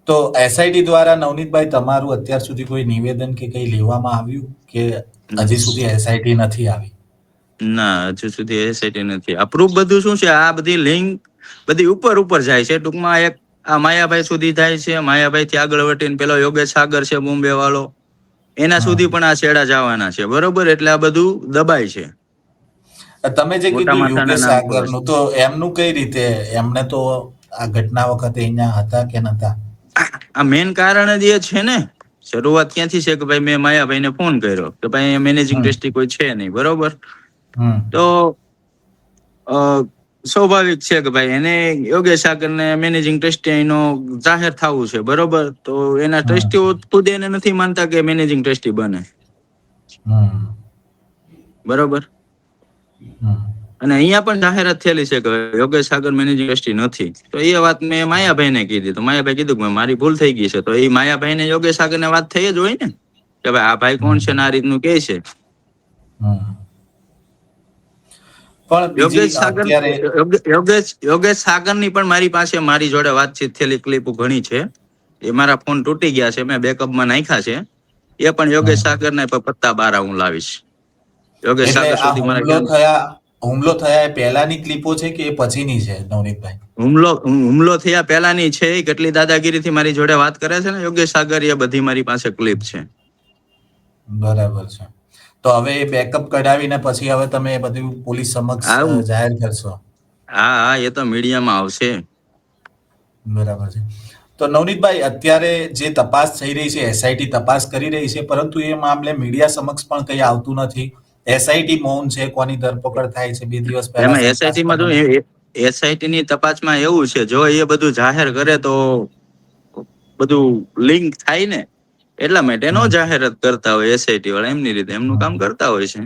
તો એસઆઈટી દ્વારા નવનીતભાઈ તમારું અત્યાર સુધી કોઈ નિવેદન કે કંઈ લેવામાં આવ્યું કે હજી સુધી એસઆઈટી નથી આવી? ના, હજુ સુધી એસઆઈટી નથી. આ પ્રૂફ બધું શું છે, આ બધી લિંક બધી ઉપર ઉપર જાય છે. ટૂંકમાં એક આ માયાભાઈ સુધી થાય છે, માયાભાઈ થી આગળ વટીને પેલો યોગેશ સાગર છે બોમ્બે વાળો, એના હમ. સુધી પણ આ છેડા જવાના છે, બરોબર? એટલે આ બધું દબાય છે. તમે જે મોટા કીધું માથાના યોગેશ નામ પર સાગરનું, તો એમનું કઈ રીતે? એમને તો આ ઘટના વખતે અહીંયા હતા કે નતા? આ મેન કારણ જ એ છે ને. શરૂઆત ક્યાંથી છે કે ભાઈ મેં માયાભાઈને ફોન કર્યો કે ભાઈ મેનેજિંગ હમ ટ્રસ્ટી કોઈ છે નહીં, બરોબર? હમ તો સ્વાભાવિક છે કે ભાઈ એને યોગેશ સાગરને મેનેજિંગ ટ્રસ્ટી એનો જાહેર થવું છે, બરોબર? તો એના હમ ટ્રસ્ટીઓ ખુદ એને નથી માનતા કે મેનેજિંગ ટ્રસ્ટી બને, હમ બરોબર? હમ અને અહીંયા પણ જાહેરાત થયેલી છે કે યોગેશ સાગર મેનેજિંગ ટ્રસ્ટી નથી. તો એ વાત મેં માયાભાઈને કીધી, તો માયાભાઈ કીધું કે મારી ભૂલ થઈ ગઈ છે. તો એ માયાભાઈને યોગેશ સાગરને વાત થઈ જ હોય ને કે ભાઈ આ ભાઈ કોણ છે ને આ રીતનું કે છે. હમ. પણ બીજી યોગેશ સાગર અત્યારે યોગેશ સાગરની પણ મારી પાસે મારી જોડે વાતચીત થયેલી ક્લિપ ઘણી છે. એ મારા ફોન તૂટી ગયા છે, મેં બેકઅપમાં નાખ્યા છે. એ પણ યોગેશ હમ. સાગરને પત્તા બારા હું લાવીશ. યોગેશ એટલે સાગર આ સુધી મારા ખ્યાલ હુમલો થયા એ પહેલાની ક્લિપો છે કે એ પછીની છે નવનીતભાઈ? હુમલો થયા પહેલાની છે. કેટલી દાદાગીરીથી મારી જોડે વાત કરે છે ને યોગેશ સાગર, એ બધી મારી પાસે ક્લિપ છે. બરાબર છે. તો હવે એ બેકઅપ કઢાવીને પછી હવે તમે એ બધું પોલીસ સમક્ષ આવું જાહેર કરશો? હા હા, એ તો મીડિયામાં આવશે. બરાબર છે. તો નવનીતભાઈ, અત્યારે જે તપાસ થઈ રહી છે, એસઆઈટી તપાસ કરી રહી છે, પરંતુ એ મામલે મીડિયા સમક્ષ પણ કંઈ આવતું નથી. એસઆઈટી મૌન છે, કોની ધરપકડ થાય છે. 2 દિવસ પહેલા એમાં એસઆઈટીમાં શંકાસ્પદ એસઆઈટી ની તપાસમાં એવું છે, જો એ બધું જાહેર કરે તો બધું લિંક થાય ને, એટલા માટે નો હમ જાહેરાત કરતા હોય એસઆઈટી વાળા. એમની રીતે એમનું કામ કરતા હોય છે.